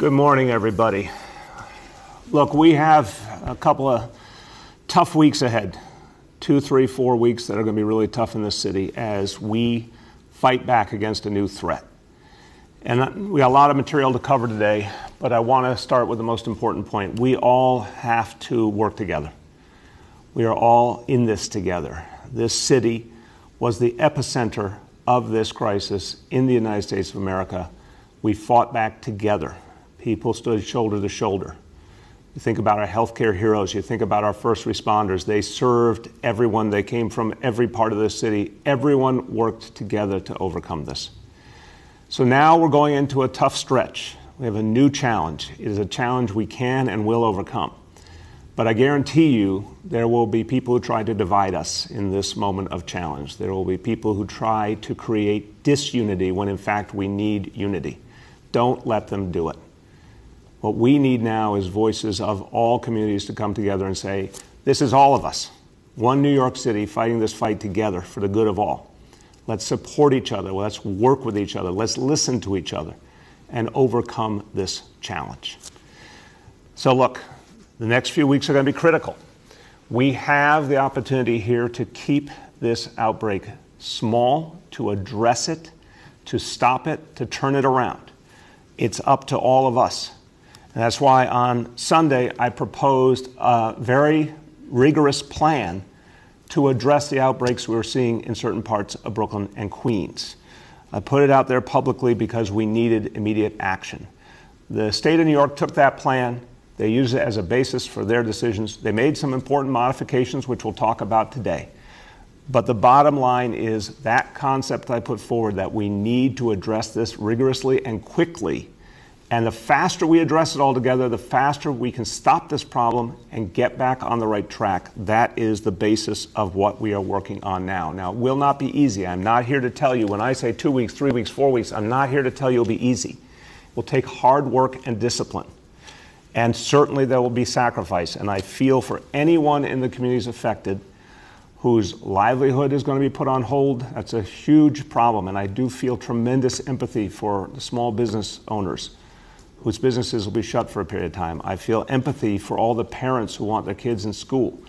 Good morning, everybody. Look, we have a couple of tough weeks ahead, 2, 3, 4 weeks that are going to be really tough in this city as we fight back against a new threat. And we got a lot of material to cover today, but I want to start with the most important point. We all have to work together. We are all in this together. This city was the epicenter of this crisis in the United States of America. We fought back together. People stood shoulder to shoulder. You think about our healthcare heroes. You think about our first responders. They served everyone. They came from every part of the city. Everyone worked together to overcome this. So now we're going into a tough stretch. We have a new challenge. It is a challenge we can and will overcome. But I guarantee you there will be people who try to divide us in this moment of challenge. There will be people who try to create disunity when in fact we need unity. Don't let them do it. What we need now is voices of all communities to come together and say, this is all of us. One New York City fighting this fight together for the good of all. Let's support each other. Let's work with each other. Let's listen to each other and overcome this challenge. So look, the next few weeks are going to be critical. We have the opportunity here to keep this outbreak small, to address it, to stop it, to turn it around. It's up to all of us. And that's why on Sunday I proposed a very rigorous plan to address the outbreaks we were seeing in certain parts of Brooklyn and Queens. I put it out there publicly because we needed immediate action. The state of New York took that plan. They used it as a basis for their decisions. They made some important modifications, which we'll talk about today. But the bottom line is that concept I put forward that we need to address this rigorously and quickly. And the faster we address it all together, the faster we can stop this problem and get back on the right track. That is the basis of what we are working on now. Now, it will not be easy. I'm not here to tell you, when I say 2 weeks, 3 weeks, 4 weeks, I'm not here to tell you it'll be easy. It will take hard work and discipline. And certainly there will be sacrifice. And I feel for anyone in the communities affected whose livelihood is going to be put on hold, that's a huge problem. And I do feel tremendous empathy for the small business owners whose businesses will be shut for a period of time. I feel empathy for all the parents who want their kids in school.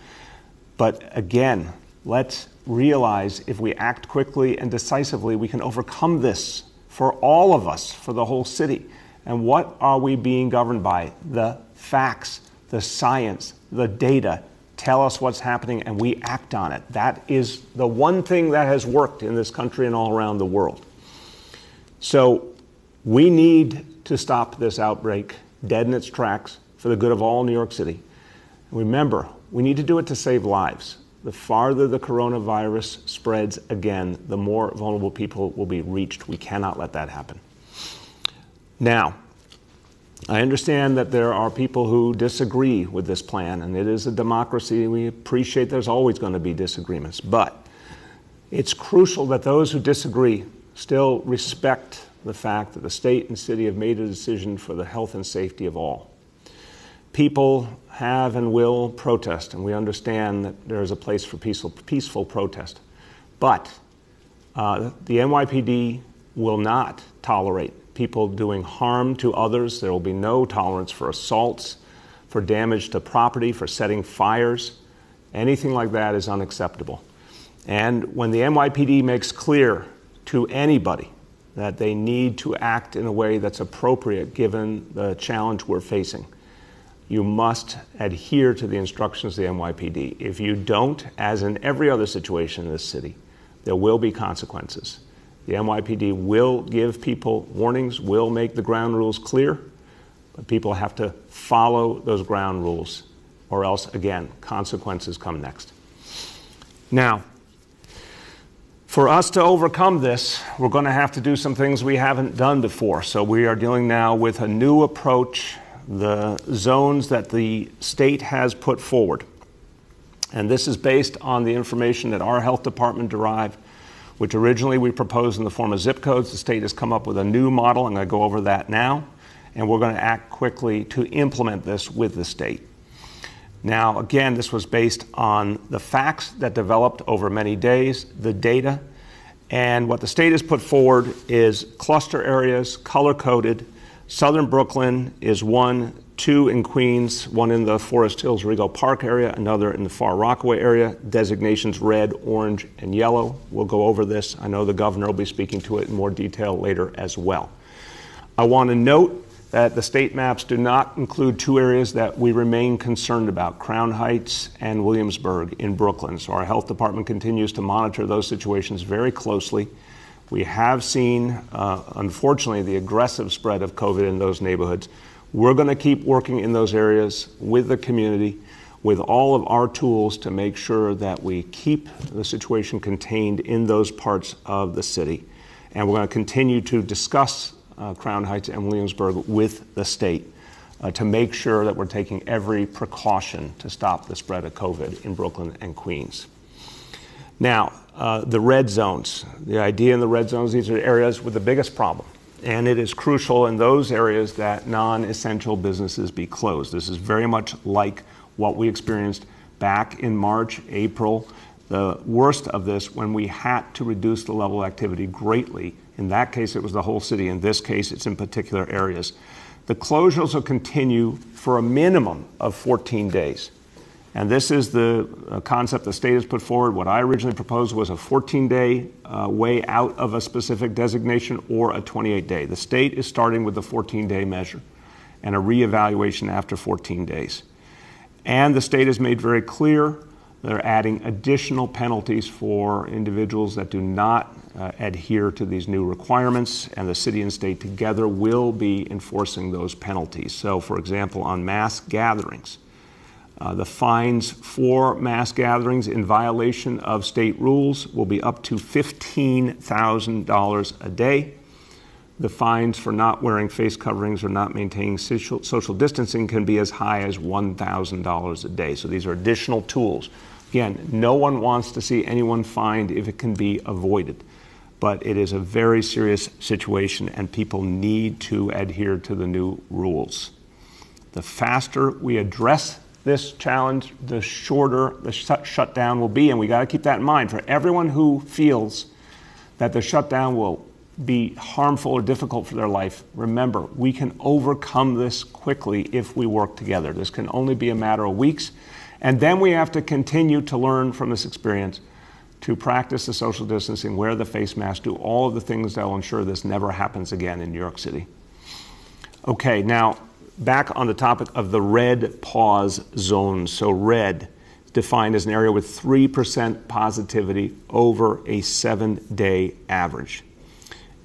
But again, let's realize if we act quickly and decisively, we can overcome this for all of us, for the whole city. And what are we being governed by? The facts, the science, the data tell us what's happening and we act on it. That is the one thing that has worked in this country and all around the world. So we need to stop this outbreak dead in its tracks for the good of all New York City. Remember, we need to do it to save lives. The farther the coronavirus spreads again, the more vulnerable people will be reached. We cannot let that happen. Now, I understand that there are people who disagree with this plan, and it is a democracy. We appreciate there's always going to be disagreements, but it's crucial that those who disagree still respect the fact that the state and city have made a decision for the health and safety of all. People have and will protest, and we understand that there is a place for peaceful protest. But the NYPD will not tolerate people doing harm to others. There will be no tolerance for assaults, for damage to property, for setting fires. Anything like that is unacceptable. And when the NYPD makes clear to anybody that they need to act in a way that's appropriate given the challenge we're facing, you must adhere to the instructions of the NYPD. If you don't, as in every other situation in this city, there will be consequences. The NYPD will give people warnings, will make the ground rules clear, but people have to follow those ground rules, or else, again, consequences come next. Now, for us to overcome this, we're going to have to do some things we haven't done before. So we are dealing now with a new approach, the zones that the state has put forward. And this is based on the information that our health department derived, which originally we proposed in the form of zip codes. The state has come up with a new model. I'm going to go over that now. And we're going to act quickly to implement this with the state. Now, again, this was based on the facts that developed over many days, the data, and what the state has put forward is cluster areas, color-coded, Southern Brooklyn is 1, 2 in Queens, 1 in the Forest Hills Rego Park area, another in the Far Rockaway area. Designations red, orange, and yellow. We'll go over this. I know the governor will be speaking to it in more detail later as well. I want to note that the state maps do not include 2 areas that we remain concerned about, Crown Heights and Williamsburg in Brooklyn. So our health department continues to monitor those situations very closely. We have seen, unfortunately, the aggressive spread of COVID in those neighborhoods. We're going to keep working in those areas with the community, with all of our tools to make sure that we keep the situation contained in those parts of the city. And we're going to continue to discuss Crown Heights and Williamsburg with the state to make sure that we're taking every precaution to stop the spread of COVID in Brooklyn and Queens. Now, the red zones. The idea in the red zones, these are areas with the biggest problem. And it is crucial in those areas that non-essential businesses be closed. This is very much like what we experienced back in March, April, the worst of this when we had to reduce the level of activity greatly. In that case, it was the whole city. In this case, it's in particular areas. The closures will continue for a minimum of 14 days. And this is the concept the state has put forward. What I originally proposed was a 14-day way out of a specific designation or a 28-day. The state is starting with the 14-day measure and a reevaluation after 14 days. And the state has made very clear they're adding additional penalties for individuals that do not adhere to these new requirements, and the city and state together will be enforcing those penalties. So, for example, on mass gatherings, the fines for mass gatherings in violation of state rules will be up to $15,000 a day. The fines for not wearing face coverings or not maintaining social distancing can be as high as $1,000 a day. So these are additional tools. Again, no one wants to see anyone fined if it can be avoided. But it is a very serious situation, and people need to adhere to the new rules. The faster we address this challenge, the shorter the shutdown will be, and we got to keep that in mind. For everyone who feels that the shutdown will be harmful or difficult for their life, remember, we can overcome this quickly if we work together. This can only be a matter of weeks, and then we have to continue to learn from this experience to practice the social distancing, wear the face mask, do all of the things that will ensure this never happens again in New York City. Okay, now back on the topic of the red pause zones. So red is defined as an area with 3% positivity over a 7-day average.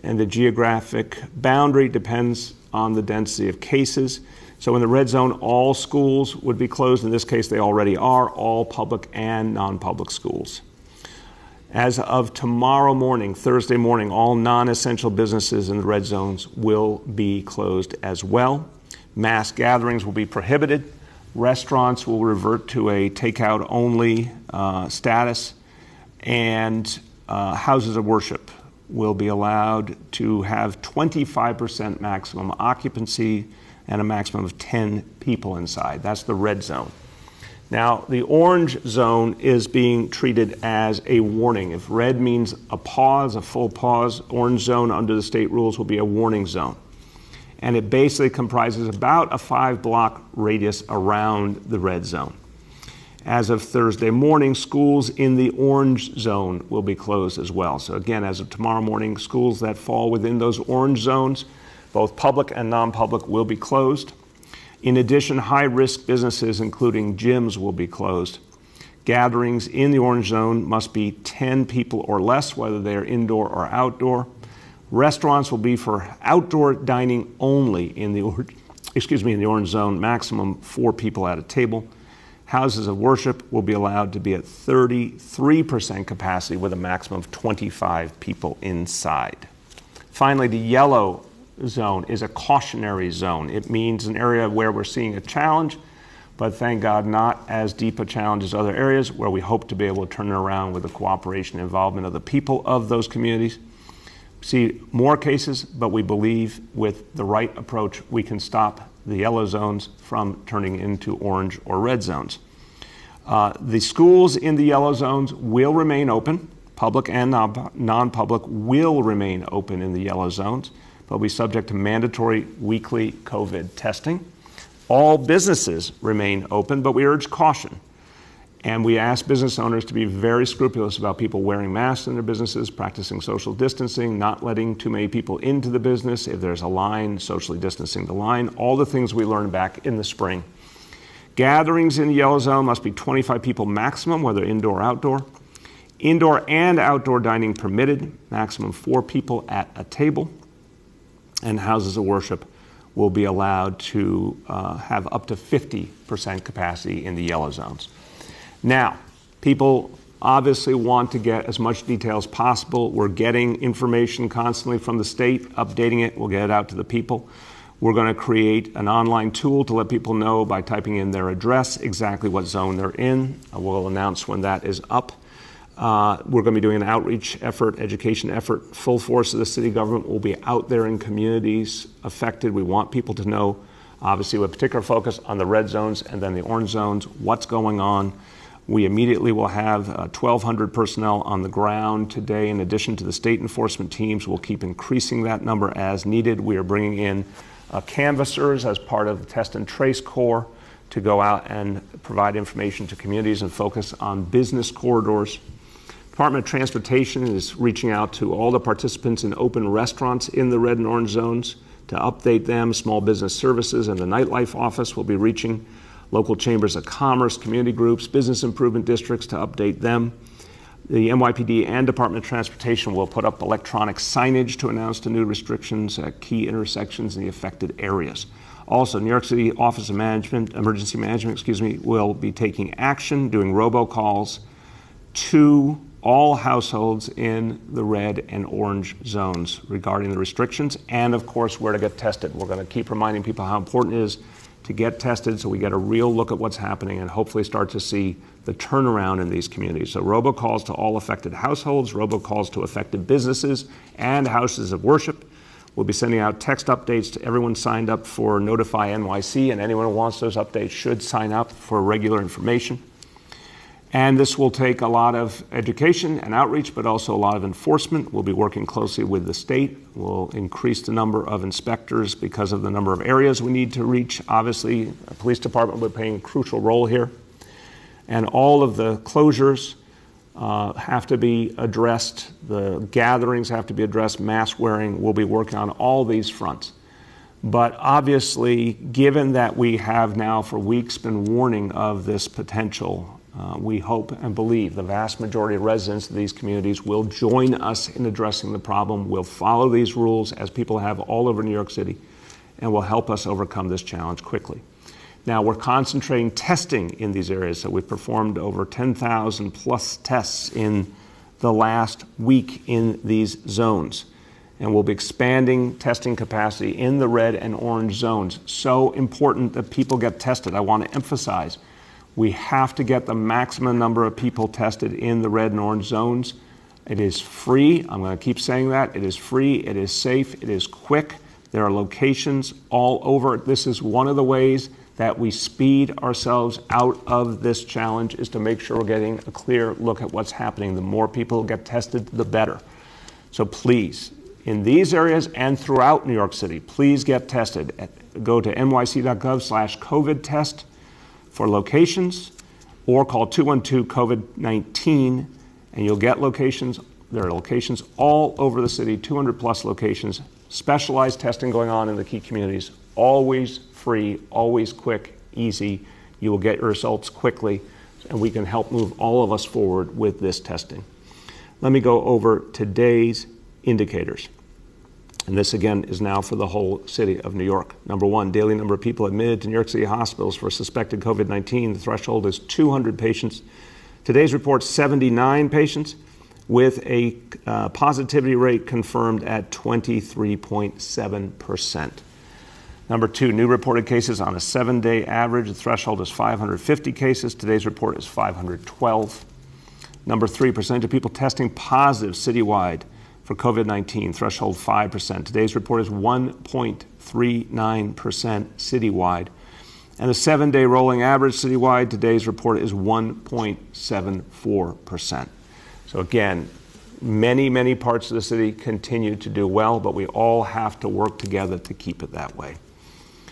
And the geographic boundary depends on the density of cases. So in the red zone, all schools would be closed. In this case, they already are, all public and non-public schools. As of tomorrow morning, Thursday morning, all non-essential businesses in the red zones will be closed as well. Mass gatherings will be prohibited. Restaurants will revert to a takeout-only status. And houses of worship will be allowed to have 25% maximum occupancy and a maximum of 10 people inside. That's the red zone. Now, the orange zone is being treated as a warning. If red means a pause, a full pause, orange zone under the state rules will be a warning zone. And it basically comprises about a 5-block radius around the red zone. As of Thursday morning, schools in the orange zone will be closed as well. So again, as of tomorrow morning, schools that fall within those orange zones, both public and non-public, will be closed. In addition, high-risk businesses, including gyms, will be closed. Gatherings in the orange zone must be 10 people or less, whether they are indoor or outdoor. Restaurants will be for outdoor dining only in the orange zone, maximum 4 people at a table. Houses of worship will be allowed to be at 33% capacity with a maximum of 25 people inside. Finally, the yellow zone is a cautionary zone. It means an area where we're seeing a challenge, but thank God not as deep a challenge as other areas, where we hope to be able to turn it around with the cooperation and involvement of the people of those communities. See more cases, but we believe with the right approach, we can stop the yellow zones from turning into orange or red zones. The schools in the yellow zones will remain open. Public and non-public will remain open in the yellow zones, They'll be subject to mandatory weekly COVID testing. All businesses remain open, but we urge caution. And we ask business owners to be very scrupulous about people wearing masks in their businesses, practicing social distancing, not letting too many people into the business. If there's a line, socially distancing the line, all the things we learned back in the spring. Gatherings in the yellow zone must be 25 people maximum, whether indoor or outdoor. Indoor and outdoor dining permitted, maximum 4 people at a table. And houses of worship will be allowed to have up to 50% capacity in the yellow zones. Now, people obviously want to get as much detail as possible. We're getting information constantly from the state, updating it. We'll get it out to the people. We're going to create an online tool to let people know by typing in their address exactly what zone they're in. We'll announce when that is up. We're going to be doing an outreach effort, education effort. Full force of the city government will be out there in communities affected. We want people to know, obviously with particular focus on the red zones and then the orange zones, what's going on. We immediately will have 1,200 personnel on the ground today. In addition to the state enforcement teams, we'll keep increasing that number as needed. We are bringing in canvassers as part of the Test and Trace Corps to go out and provide information to communities and focus on business corridors. Department of Transportation is reaching out to all the participants in open restaurants in the red and orange zones to update them. Small business services and the nightlife office will be reaching local chambers of commerce, community groups, business improvement districts to update them. The NYPD and Department of Transportation will put up electronic signage to announce the new restrictions at key intersections in the affected areas. Also, New York City Office of Emergency Management, will be taking action, doing robocalls to all households in the red and orange zones regarding the restrictions and, of course, where to get tested. We're going to keep reminding people how important it is to get tested so we get a real look at what's happening and hopefully start to see the turnaround in these communities. So robocalls to all affected households, robocalls to affected businesses and houses of worship. We'll be sending out text updates to everyone signed up for Notify NYC, and anyone who wants those updates should sign up for regular information. And this will take a lot of education and outreach, but also a lot of enforcement. We'll be working closely with the state. We'll increase the number of inspectors because of the number of areas we need to reach. Obviously, the police department will be playing a crucial role here. And all of the closures have to be addressed. The gatherings have to be addressed. Mask wearing. We'll be working on all these fronts. But obviously, given that we have now for weeks been warning of this potential, we hope and believe the vast majority of residents of these communities will join us in addressing the problem, will follow these rules as people have all over New York City, and will help us overcome this challenge quickly. Now, we're concentrating testing in these areas, so we've performed over 10,000 plus tests in the last week in these zones. And we'll be expanding testing capacity in the red and orange zones. So important that people get tested. I want to emphasize, we have to get the maximum number of people tested in the red and orange zones. It is free. I'm going to keep saying that. It is free. It is safe. It is quick. There are locations all over. This is one of the ways that we speed ourselves out of this challenge, is to make sure we're getting a clear look at what's happening. The more people get tested, the better. So please, in these areas and throughout New York City, please get tested. Go to nyc.gov/COVID test for locations, or call 212-COVID-19, and you'll get locations. There are locations all over the city, 200 plus locations, specialized testing going on in the key communities, always free, always quick, easy. You will get your results quickly, and we can help move all of us forward with this testing. Let me go over today's indicators. And this, again, is now for the whole city of New York. Number one, daily number of people admitted to New York City hospitals for suspected COVID-19. The threshold is 200 patients. Today's report, 79 patients, with a positivity rate confirmed at 23.7%. Number two, new reported cases on a 7-day average. The threshold is 550 cases. Today's report is 512. Number three, percentage of people testing positive citywide for COVID-19, threshold 5%. Today's report is 1.39% citywide. And the 7-day rolling average citywide, today's report is 1.74%. So again, Many parts of the city continue to do well, but we all have to work together to keep it that way.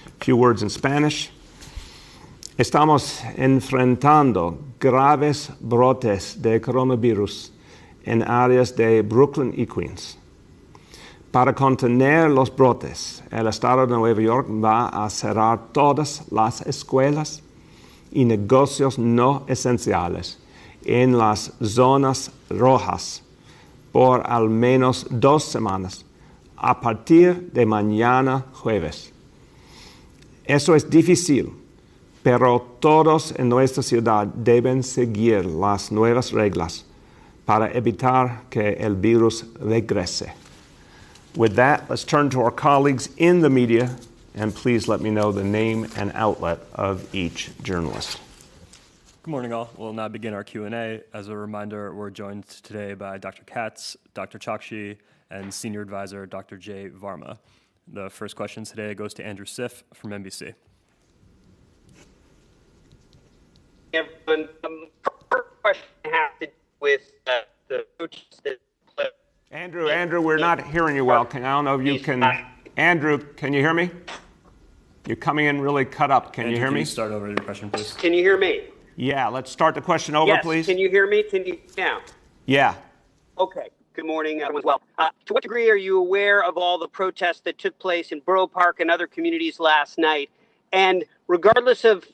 A few words in Spanish. Estamos enfrentando graves brotes de coronavirus en áreas de Brooklyn y Queens. Para contener los brotes, el Estado de Nueva York va a cerrar todas las escuelas y negocios no esenciales en las zonas rojas por al menos 2 semanas, a partir de mañana jueves. Eso es difícil, pero todos en nuestra ciudad deben seguir las nuevas reglas para evitar que el virus regrese. With that, let's turn to our colleagues in the media, and please let me know the name and outlet of each journalist. Good morning, all. We'll now begin our Q&A. As a reminder, we're joined today by Dr. Katz, Dr. Chokshi, and Senior Advisor Dr. Jay Varma. The first question today goes to Andrew Siff from NBC. Everyone, first question has to do with the protests that Andrew, we're not hearing you well. I don't know if you can. Andrew, can you hear me? You're coming in really cut up. Can you hear me? Can you start over your question, please? Can you hear me? Yeah, let's start the question over, yes. Please. Can you hear me? Can you now? Yeah. Okay. Good morning, everyone. Well, to what degree are you aware of all the protests that took place in Borough Park and other communities last night? And regardless of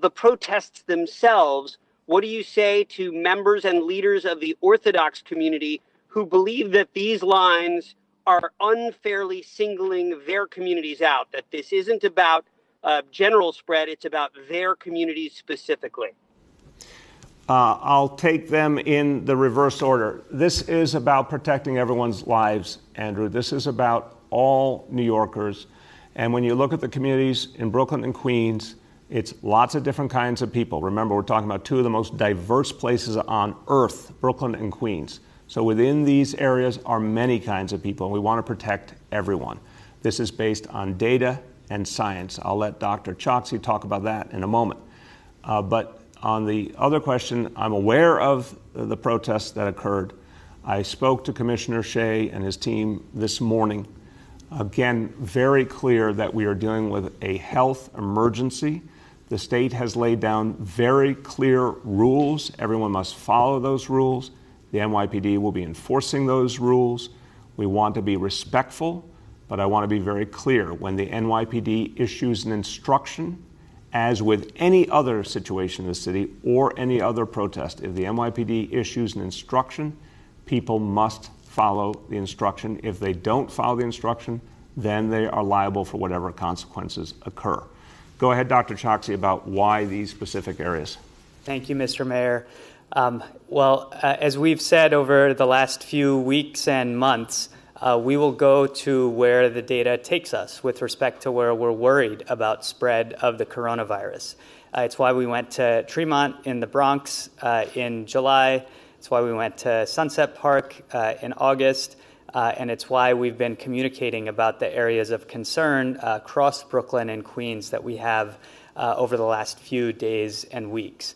the protests themselves, what do you say to members and leaders of the Orthodox community who believe that these lines are unfairly singling their communities out, that this isn't about general spread, it's about their communities specifically? I'll take them in the reverse order. This is about protecting everyone's lives, Andrew. This is about all New Yorkers. And when you look at the communities in Brooklyn and Queens, it's lots of different kinds of people. Remember, we're talking about 2 of the most diverse places on earth, Brooklyn and Queens. So within these areas are many kinds of people, and we want to protect everyone. This is based on data and science. I'll let Dr. Chokshi talk about that in a moment. But on the other question, I'm aware of the protests that occurred. I spoke to Commissioner Shea and his team this morning. Again, very clear that we are dealing with a health emergency. The state has laid down very clear rules. Everyone must follow those rules. The NYPD will be enforcing those rules. We want to be respectful, but I want to be very clear. When the NYPD issues an instruction, as with any other situation in the city or any other protest, if the NYPD issues an instruction, people must follow the instruction. If they don't follow the instruction, then they are liable for whatever consequences occur. Go ahead, Dr. Chokshi, about why these specific areas. Thank you, Mr. Mayor. As we've said over the last few weeks and months, we will go to where the data takes us with respect to where we're worried about spread of the coronavirus. It's why we went to Tremont in the Bronx in July. It's why we went to Sunset Park in August. And it's why we've been communicating about the areas of concern across Brooklyn and Queens that we have over the last few days and weeks.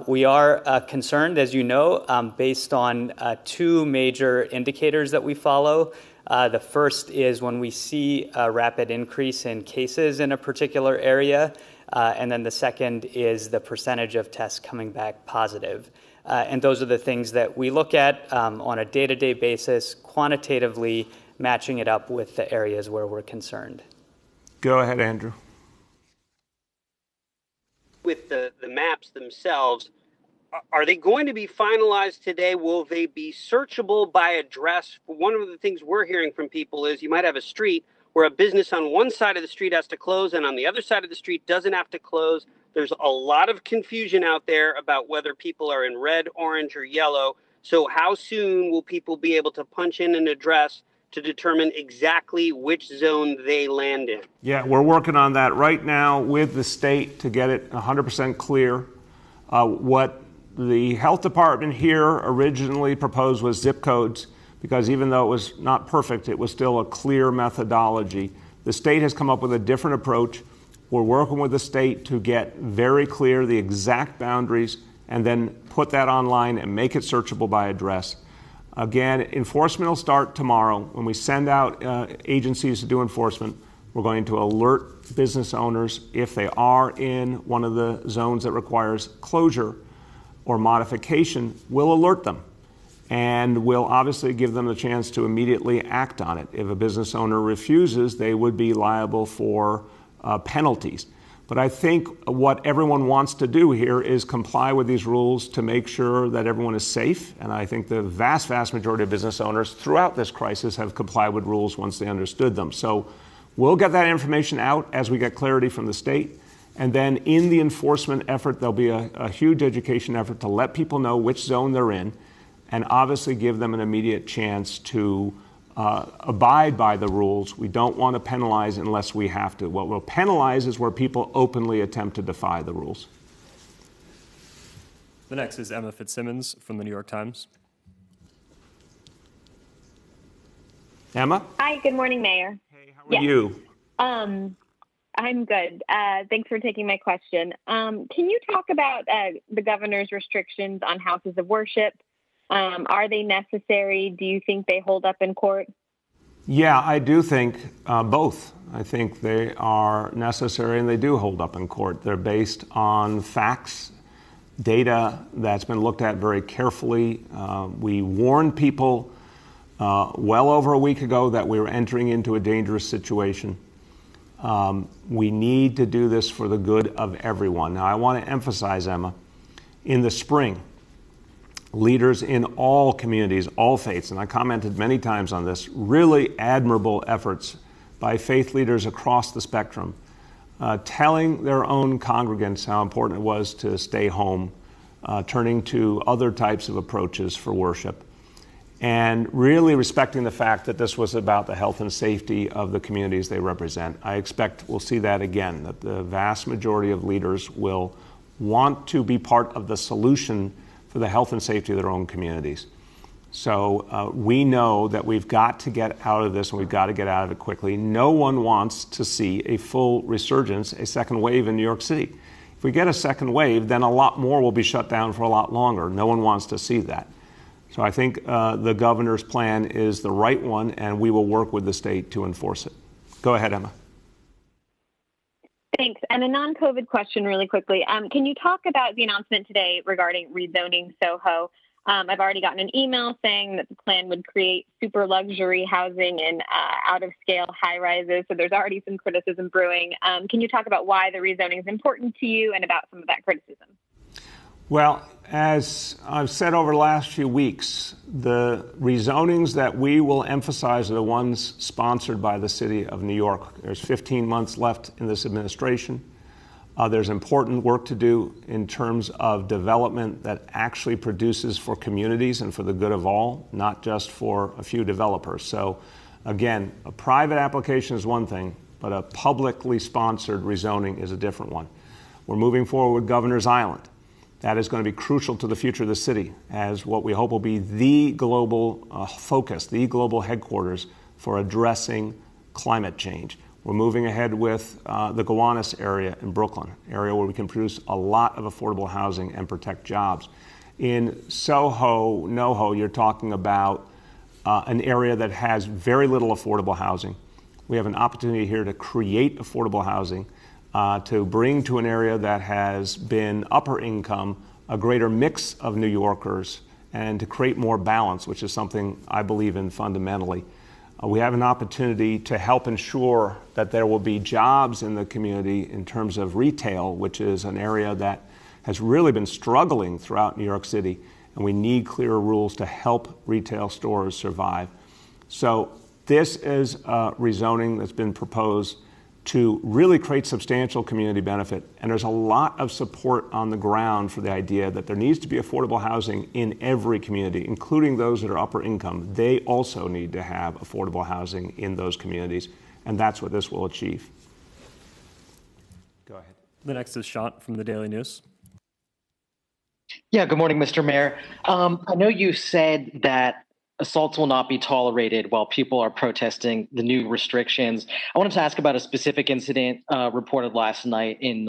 We are concerned, as you know, based on 2 major indicators that we follow. The first is when we see a rapid increase in cases in a particular area, and then the second is the percentage of tests coming back positive. And those are the things that we look at on a day-to-day basis, quantitatively matching it up with the areas where we're concerned. Go ahead, Andrew. With the maps themselves, are they going to be finalized today? Will they be searchable by address? One of the things we're hearing from people is you might have a street where a business on one side of the street has to close and on the other side of the street doesn't have to close. There's a lot of confusion out there about whether people are in red, orange, or yellow. So how soon will people be able to punch in an address to determine exactly which zone they land in? Yeah, we're working on that right now with the state to get it 100% clear. What the health department here originally proposed was zip codes, because even though it was not perfect, it was still a clear methodology. The state has come up with a different approach. We're working with the state to get very clear the exact boundaries and then put that online and make it searchable by address. Again, enforcement will start tomorrow. When we send out agencies to do enforcement, we're going to alert business owners if they are in one of the zones that requires closure or modification. We'll alert them, and we'll obviously give them the chance to immediately act on it. If a business owner refuses, they would be liable for penalties. But I think what everyone wants to do here is comply with these rules to make sure that everyone is safe. And I think the vast, vast majority of business owners throughout this crisis have complied with rules once they understood them. So we'll get that information out as we get clarity from the state. And then in the enforcement effort, there'll be a huge education effort to let people know which zone they're in and obviously give them an immediate chance to abide by the rules. We don't want to penalize unless we have to. What we'll penalize is where people openly attempt to defy the rules. The next is Emma Fitzsimmons from the New York Times. Emma? Hi, good morning, Mayor. Hey, how are you? I'm good. Thanks for taking my question. Can you talk about the governor's restrictions on houses of worship? Are they necessary? Do you think they hold up in court? Yeah, I do think both. I think they are necessary and they do hold up in court. They're based on facts, data that's been looked at very carefully. We warned people well over a week ago that we were entering into a dangerous situation. We need to do this for the good of everyone. Now, I want to emphasize, Emma, in the spring, leaders in all communities, all faiths, and I commented many times on this, really admirable efforts by faith leaders across the spectrum, telling their own congregants how important it was to stay home, turning to other types of approaches for worship, and really respecting the fact that this was about the health and safety of the communities they represent. I expect we'll see that again, that the vast majority of leaders will want to be part of the solution for the health and safety of their own communities. So we know that we've got to get out of this, and we've got to get out of it quickly. No one wants to see a full resurgence, a second wave in New York City. If we get a second wave, then a lot more will be shut down for a lot longer. No one wants to see that. So I think the governor's plan is the right one, and we will work with the state to enforce it. Go ahead, Emma. Thanks. And a non-COVID question really quickly. Can you talk about the announcement today regarding rezoning Soho? I've already gotten an email saying that the plan would create super luxury housing in out-of-scale high-rises. So there's already some criticism brewing. Can you talk about why the rezoning is important to you and about some of that criticism? Well, as I've said over the last few weeks, the rezonings that we will emphasize are the ones sponsored by the city of New York. There's 15 months left in this administration. There's important work to do in terms of development that actually produces for communities and for the good of all, not just for a few developers. So again, a private application is one thing, but a publicly sponsored rezoning is a different one. We're moving forward with Governor's Island. That is going to be crucial to the future of the city as what we hope will be the global focus, the global headquarters for addressing climate change. We're moving ahead with the Gowanus area in Brooklyn, area where we can produce a lot of affordable housing and protect jobs. In Soho, NoHo, you're talking about an area that has very little affordable housing. We have an opportunity here to create affordable housing, to bring to an area that has been upper income a greater mix of New Yorkers and to create more balance, which is something I believe in fundamentally. We have an opportunity to help ensure that there will be jobs in the community in terms of retail, which is an area that has really been struggling throughout New York City, and we need clearer rules to help retail stores survive. So this is a rezoning that's been proposed to really create substantial community benefit. And there's a lot of support on the ground for the idea that there needs to be affordable housing in every community, including those that are upper income. They also need to have affordable housing in those communities, and that's what this will achieve. Go ahead. The next is Shant from the Daily News. Yeah, good morning, Mr. Mayor. I know you said that assaults will not be tolerated while people are protesting the new restrictions. I wanted to ask about a specific incident reported last night in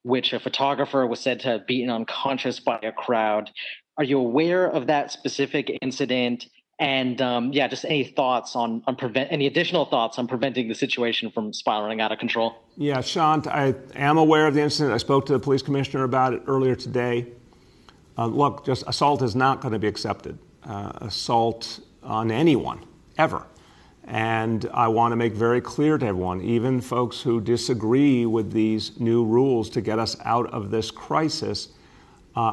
which a photographer was said to have beaten unconscious by a crowd. Are you aware of that specific incident? And just any thoughts on any additional thoughts on preventing the situation from spiraling out of control? Yeah, Shant, I am aware of the incident. I spoke to the police commissioner about it earlier today. Look, just assault is not going to be accepted. Assault on anyone, ever. And I want to make very clear to everyone, even folks who disagree with these new rules to get us out of this crisis,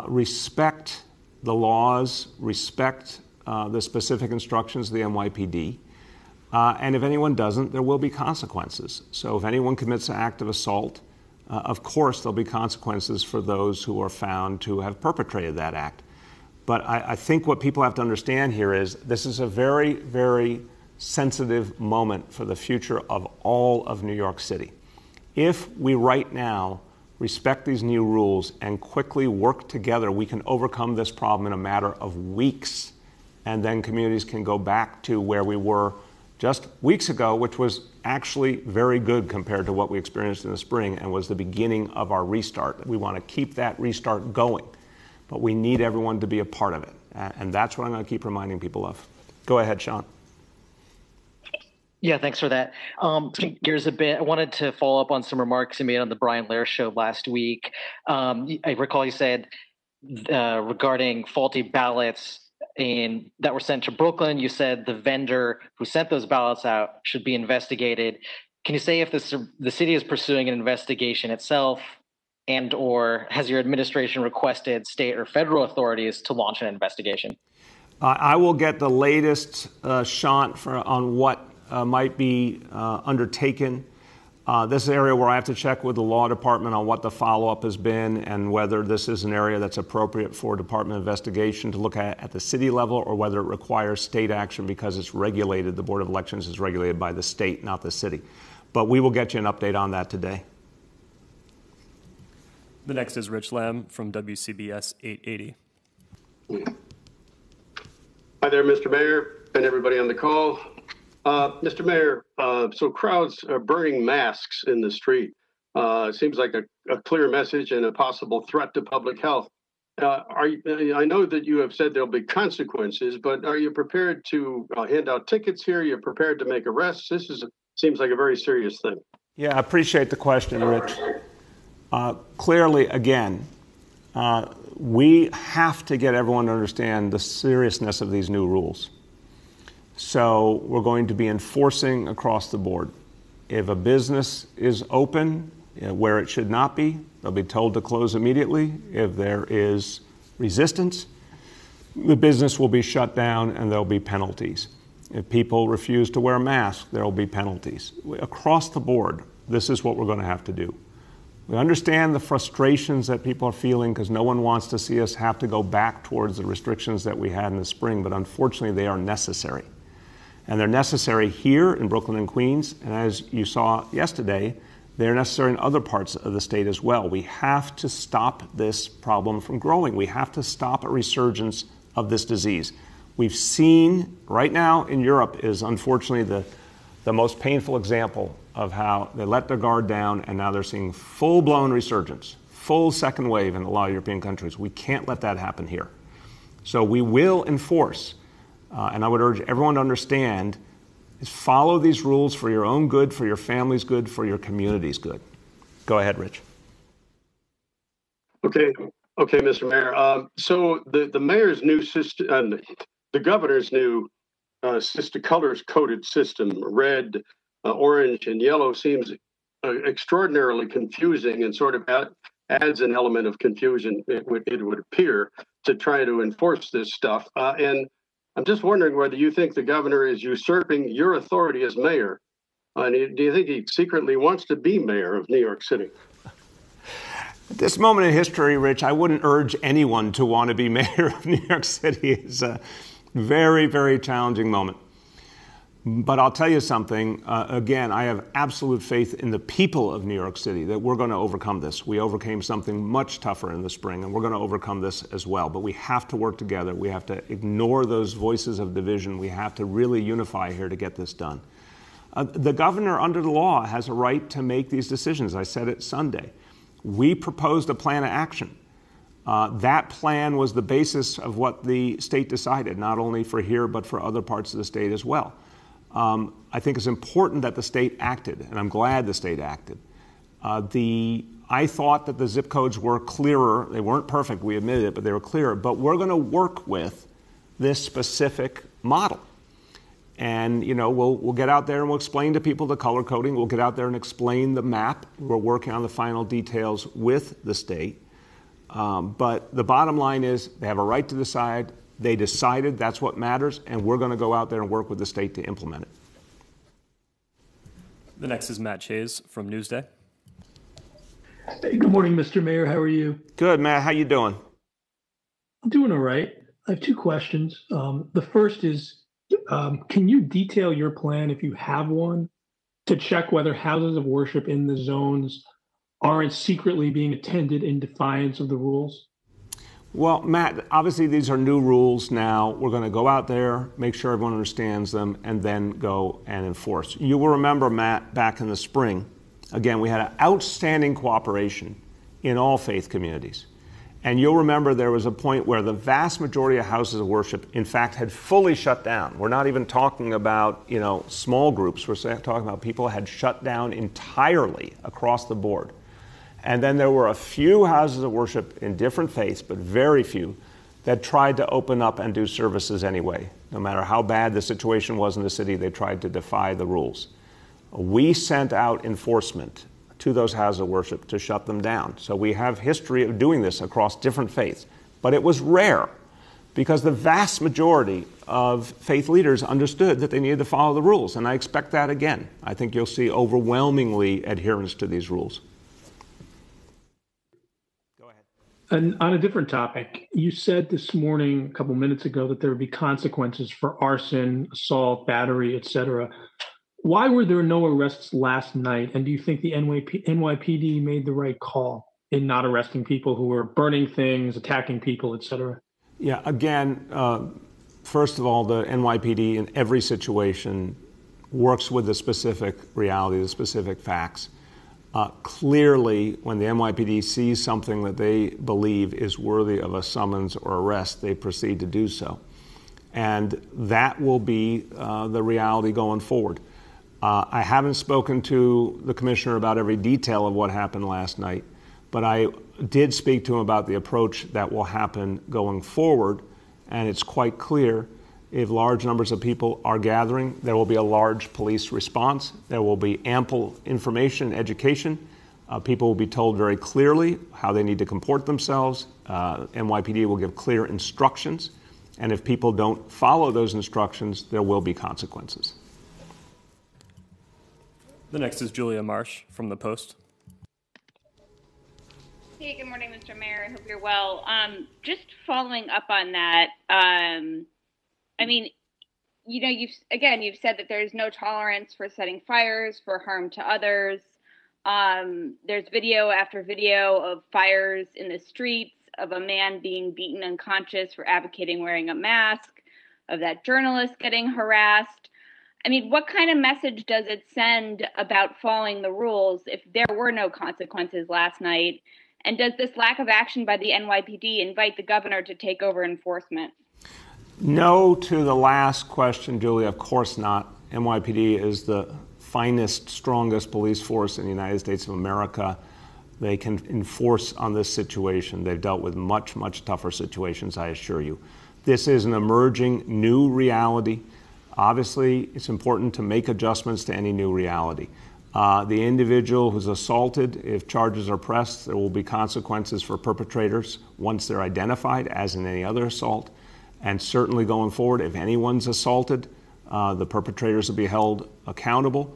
respect the laws, respect the specific instructions of the NYPD. And if anyone doesn't, there will be consequences. So if anyone commits an act of assault, of course there'll be consequences for those who are found to have perpetrated that act. But I think what people have to understand here is this is a very, very sensitive moment for the future of all of New York City. If we right now respect these new rules and quickly work together, we can overcome this problem in a matter of weeks. And then communities can go back to where we were just weeks ago, which was actually very good compared to what we experienced in the spring and was the beginning of our restart. We want to keep that restart going, but we need everyone to be a part of it. And that's what I'm going to keep reminding people of. Go ahead, Sean. Yeah, thanks for that. Switching gears a bit, I wanted to follow up on some remarks you made on the Brian Lehrer show last week. I recall you said regarding faulty ballots that were sent to Brooklyn, you said the vendor who sent those ballots out should be investigated. Can you say if the city is pursuing an investigation itself, and or has your administration requested state or federal authorities to launch an investigation? I will get the latest shot on what might be undertaken. This is an area where I have to check with the law department on what the follow-up has been and whether this is an area that's appropriate for department investigation to look at the city level or whether it requires state action because it's regulated. The Board of Elections is regulated by the state, not the city. But we will get you an update on that today. The next is Rich Lamb from WCBS 880. Hi there, Mr. Mayor and everybody on the call. Mr. Mayor, so crowds are burning masks in the street. It seems like a clear message and a possible threat to public health. I know that you have said there'll be consequences, but are you prepared to hand out tickets here? You're prepared to make arrests? Seems like a very serious thing. Yeah, I appreciate the question, Rich. Clearly, again, we have to get everyone to understand the seriousness of these new rules. So we're going to be enforcing across the board. If a business is open where it should not be, they'll be told to close immediately. If there is resistance, the business will be shut down and there'll be penalties. If people refuse to wear masks, there will be penalties. Across the board, this is what we're going to have to do. We understand the frustrations that people are feeling because no one wants to see us have to go back towards the restrictions that we had in the spring, but unfortunately they are necessary. And they're necessary here in Brooklyn and Queens, and as you saw yesterday, they're necessary in other parts of the state as well. We have to stop this problem from growing. We have to stop a resurgence of this disease. We've seen right now in Europe is unfortunately the most painful example of how they let their guard down and now they're seeing full-blown resurgence, full second wave in a lot of European countries. We can't let that happen here. So we will enforce, and I would urge everyone to understand, is follow these rules for your own good, for your family's good, for your community's good. Go ahead, Rich. Okay, Mr. Mayor. So the mayor's new system, the governor's new colors-coded system, red, orange, and yellow, seems extraordinarily confusing and sort of adds an element of confusion, it would appear, to try to enforce this stuff. And I'm just wondering whether you think the governor is usurping your authority as mayor. And do you think he secretly wants to be mayor of New York City? At this moment in history, Rich, I wouldn't urge anyone to want to be mayor of New York City. It's a very, very challenging moment. But I'll tell you something, again, I have absolute faith in the people of New York City that we're going to overcome this. We overcame something much tougher in the spring, and we're going to overcome this as well. But we have to work together. We have to ignore those voices of division. We have to really unify here to get this done. The governor, under the law, has a right to make these decisions. I said it Sunday. We proposed a plan of action. That plan was the basis of what the state decided, not only for here, but for other parts of the state as well. I think it's important that the state acted, and I'm glad the state acted. I thought that the zip codes were clearer. They weren't perfect, we admitted it, but they were clearer. But we're going to work with this specific model. And, we'll get out there and we'll explain to people the color coding. We'll get out there and explain the map. We're working on the final details with the state. But the bottom line is they have a right to decide. They decided that's what matters, and we're going to go out there and work with the state to implement it. The next is Matt Chase from Newsday. Hey, good morning, Mr. Mayor. How are you? Good, Matt. How you doing? I'm doing all right. I have two questions. The first is, can you detail your plan, if you have one, to check whether houses of worship in the zones aren't secretly being attended in defiance of the rules? Well, Matt, obviously these are new rules now. We're going to go out there, make sure everyone understands them, and then go and enforce. You will remember, Matt, back in the spring, again, we had an outstanding cooperation in all faith communities. And you'll remember there was a point where the vast majority of houses of worship, in fact, had fully shut down. We're not even talking about, small groups. We're talking about people had shut down entirely across the board. And then there were a few houses of worship in different faiths, but very few, that tried to open up and do services anyway. No matter how bad the situation was in the city, they tried to defy the rules. We sent out enforcement to those houses of worship to shut them down. So we have history of doing this across different faiths. But it was rare because the vast majority of faith leaders understood that they needed to follow the rules. And I expect that again. I think you'll see overwhelmingly adherence to these rules. Go ahead. And on a different topic, you said this morning, a couple minutes ago, that there would be consequences for arson, assault, battery, etc. Why were there no arrests last night? And do you think the NYPD made the right call in not arresting people who were burning things, attacking people, et cetera? Yeah, again, first of all, the NYPD in every situation works with the specific reality, the specific facts. Clearly, when the NYPD sees something that they believe is worthy of a summons or arrest, they proceed to do so. And that will be the reality going forward. I haven't spoken to the commissioner about every detail of what happened last night, but I did speak to him about the approach that will happen going forward, and it's quite clear if large numbers of people are gathering, there will be a large police response. There will be ample information and education. People will be told very clearly how they need to comport themselves. NYPD will give clear instructions, and if people don't follow those instructions, there will be consequences. The next is Julia Marsh from The Post. Hey, good morning, Mr. Mayor. I hope you're well. Just following up on that, you've said that there's no tolerance for setting fires, for harm to others. There's video after video of fires in the streets, of a man being beaten unconscious for advocating wearing a mask, of that journalist getting harassed. I mean, what kind of message does it send about following the rules if there were no consequences last night? And does this lack of action by the NYPD invite the governor to take over enforcement? No to the last question, Julia. Of course not. NYPD is the finest, strongest police force in the United States of America. They can enforce on this situation. They've dealt with much, much tougher situations, I assure you. This is an emerging new reality. Obviously, it's important to make adjustments to any new reality. The individual who's assaulted, if charges are pressed, there will be consequences for perpetrators once they're identified, as in any other assault. And certainly going forward, if anyone's assaulted, the perpetrators will be held accountable.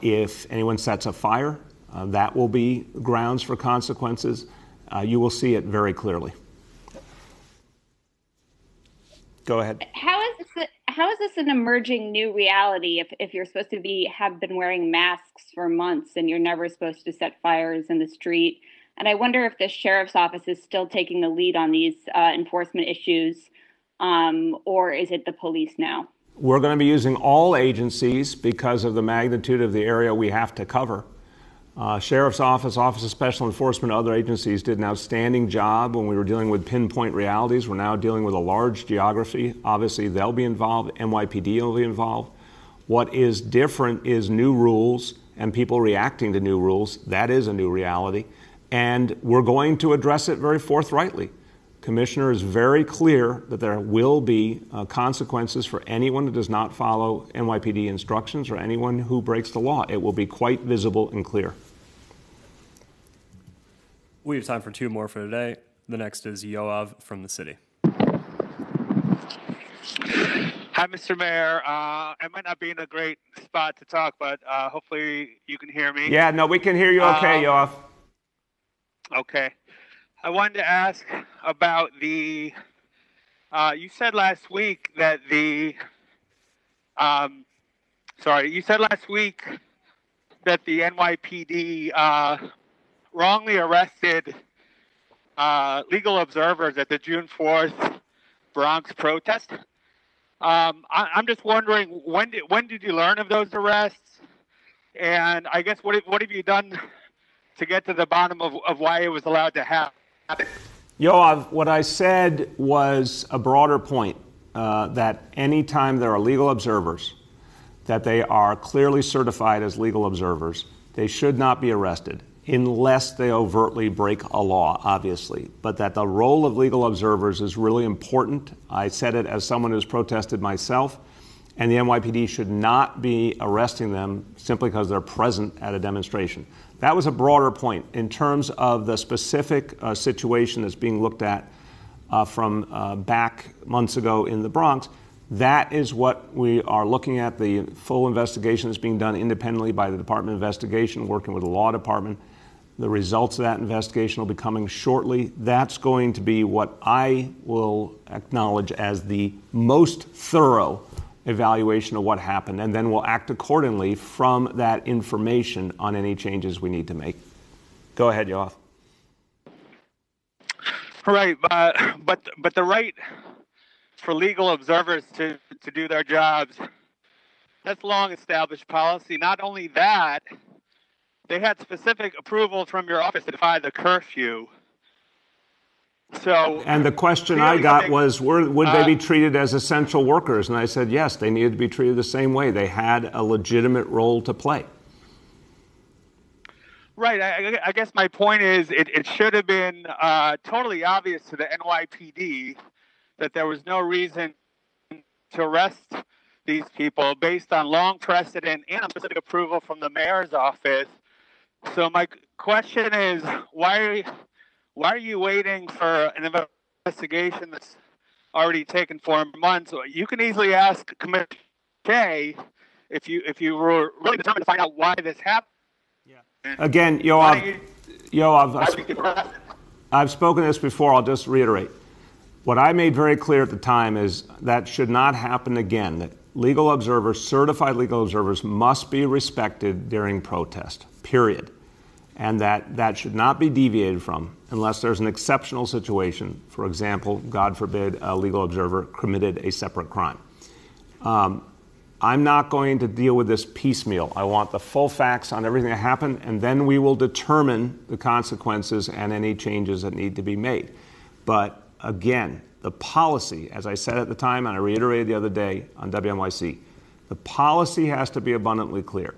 If anyone sets a fire, that will be grounds for consequences. You will see it very clearly. Go ahead. How is this an emerging new reality if you're supposed to have been wearing masks for months and you're never supposed to set fires in the street? And I wonder if the sheriff's office is still taking the lead on these enforcement issues, or is it the police now? We're going to be using all agencies because of the magnitude of the area we have to cover. Sheriff's Office, Office of Special Enforcement, other agencies did an outstanding job when we were dealing with pinpoint realities. We're now dealing with a large geography. Obviously, they'll be involved. NYPD will be involved. What is different is new rules and people reacting to new rules. That is a new reality. And we're going to address it very forthrightly. Commissioner is very clear that there will be consequences for anyone who does not follow NYPD instructions or anyone who breaks the law. It will be quite visible and clear. We have time for two more for today. The next is Yoav from the city. Hi, Mr. Mayor. I might not be in a great spot to talk, but hopefully you can hear me. Yeah, no, we can hear you okay, Yoav. Okay. I wanted to ask about the, you said last week that the NYPD wrongly arrested legal observers at the June 4th Bronx protest. I'm just wondering, when did you learn of those arrests? And I guess what have you done to get to the bottom of why it was allowed to happen? Yoav, what I said was a broader point, that anytime there are legal observers, that they are clearly certified as legal observers, they should not be arrested unless they overtly break a law, obviously. But that the role of legal observers is really important. I said it as someone who's protested myself, and the NYPD should not be arresting them simply because they're present at a demonstration. That was a broader point. In terms of the specific situation that's being looked at from back months ago in the Bronx, that is what we are looking at. The full investigation is being done independently by the Department of Investigation, working with the law department. The results of that investigation will be coming shortly. That's going to be what I will acknowledge as the most thorough evaluation of what happened, and then we'll act accordingly from that information on any changes we need to make. Go ahead, Yoav. Right, but the right for legal observers to do their jobs, that's long-established policy. Not only that, they had specific approvals from your office to defy the curfew. So, and the question I got was, would they be treated as essential workers? And I said, yes, they needed to be treated the same way. They had a legitimate role to play. Right. I guess my point is it should have been totally obvious to the NYPD that there was no reason to arrest these people based on long precedent and specific approval from the mayor's office. So my question is, why are you waiting for an investigation that's already taken 4 months? You can easily ask Commissioner Shea if you were really determined to find out why this happened. Yeah. Again, Yoav, I've spoken this before. I'll just reiterate. What I made very clear at the time is that should not happen again. That legal observers, certified legal observers, must be respected during protest, period. And that should not be deviated from unless there's an exceptional situation. For example, God forbid, a legal observer committed a separate crime. I'm not going to deal with this piecemeal. I want the full facts on everything that happened, and then we will determine the consequences and any changes that need to be made. But again, the policy, as I said at the time, and I reiterated the other day on WNYC, the policy has to be abundantly clear.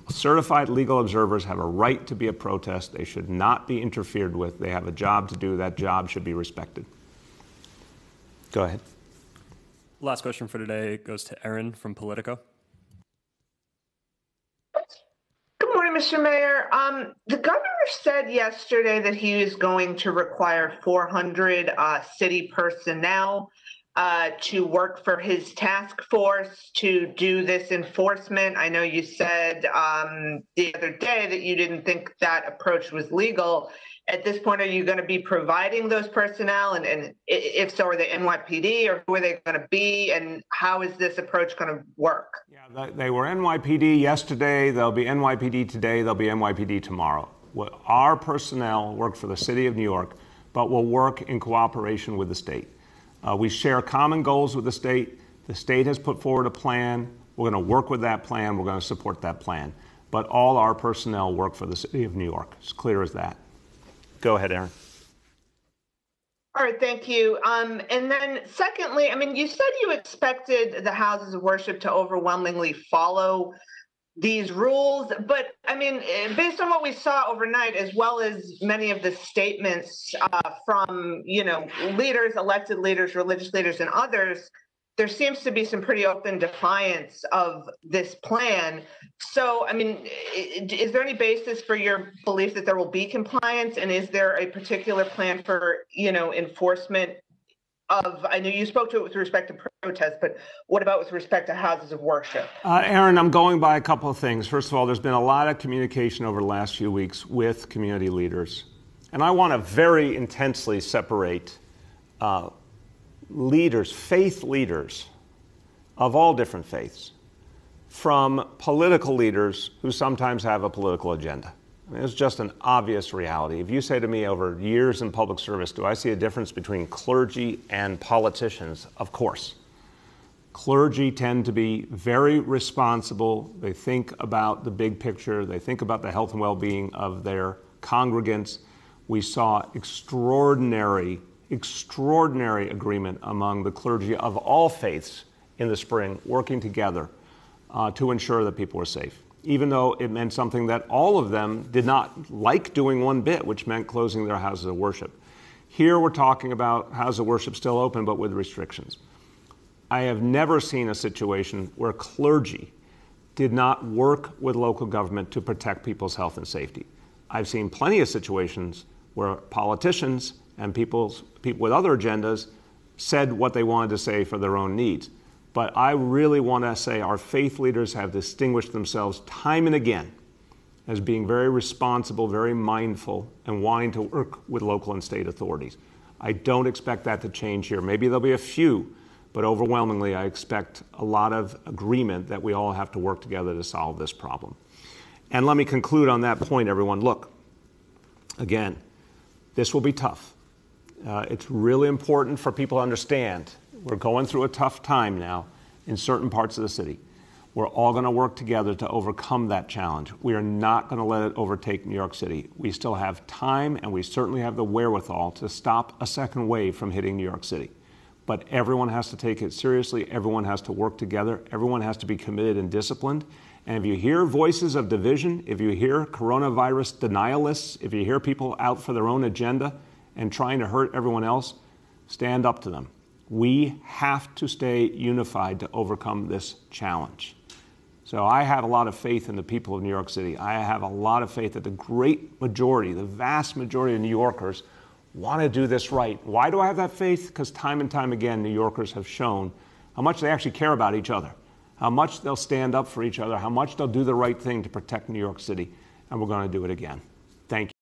Certified legal observers have a right to be at protest. They should not be interfered with. They have a job to do. That job should be respected. Go ahead. Last question for today goes to Erin from Politico. Good morning, Mr. Mayor. The governor said yesterday that he was going to require 400 city personnel to work for his task force to do this enforcement. I know you said the other day that you didn't think that approach was legal. At this point, are you going to be providing those personnel? And if so, are they NYPD, or who are they going to be? And how is this approach going to work? Yeah, they were NYPD yesterday. They'll be NYPD today. They'll be NYPD tomorrow. Our personnel work for the city of New York, but will work in cooperation with the state. We share common goals with the state. The state has put forward a plan. We're going to work with that plan. We're going to support that plan. but all our personnel work for the city of New York. It's clear as that. Go ahead, Aaron. All right, thank you. And then secondly, I mean, you said you expected the houses of worship to overwhelmingly follow these rules, but I mean, based on what we saw overnight, as well as many of the statements from, leaders, elected leaders, religious leaders, and others, there seems to be some pretty open defiance of this plan. So, I mean, is there any basis for your belief that there will be compliance? And is there a particular plan for, enforcement of, I know you spoke to it with respect to protests, but what about with respect to houses of worship? Aaron, I'm going by a couple of things. First of all, there's been a lot of communication over the last few weeks with community leaders. And I want to very intensely separate leaders, faith leaders of all different faiths, from political leaders who sometimes have a political agenda. I mean, it's just an obvious reality. If you say to me over years in public service, do I see a difference between clergy and politicians? Of course. Clergy tend to be very responsible. They think about the big picture. They think about the health and well-being of their congregants. We saw extraordinary agreement among the clergy of all faiths in the spring, working together to ensure that people were safe, even though it meant something that all of them did not like doing one bit, which meant closing their houses of worship. Here we're talking about houses of worship still open, but with restrictions. I have never seen a situation where clergy did not work with local government to protect people's health and safety. I've seen plenty of situations where politicians and people with other agendas said what they wanted to say for their own needs. But I really want to say our faith leaders have distinguished themselves time and again as being very responsible, very mindful, and wanting to work with local and state authorities. I don't expect that to change here. Maybe there'll be a few, but overwhelmingly I expect a lot of agreement that we all have to work together to solve this problem. And let me conclude on that point, everyone. Look, again, this will be tough. It's really important for people to understand we're going through a tough time now in certain parts of the city. We're all going to work together to overcome that challenge. We are not going to let it overtake New York City. We still have time, and we certainly have the wherewithal to stop a second wave from hitting New York City. But everyone has to take it seriously. Everyone has to work together. Everyone has to be committed and disciplined. And if you hear voices of division, if you hear coronavirus denialists, if you hear people out for their own agenda and trying to hurt everyone else, stand up to them. We have to stay unified to overcome this challenge. So I have a lot of faith in the people of New York City. I have a lot of faith that the great majority, the vast majority of New Yorkers want to do this right. Why do I have that faith? Because time and time again, New Yorkers have shown how much they actually care about each other, how much they'll stand up for each other, how much they'll do the right thing to protect New York City. And we're going to do it again. Thank you.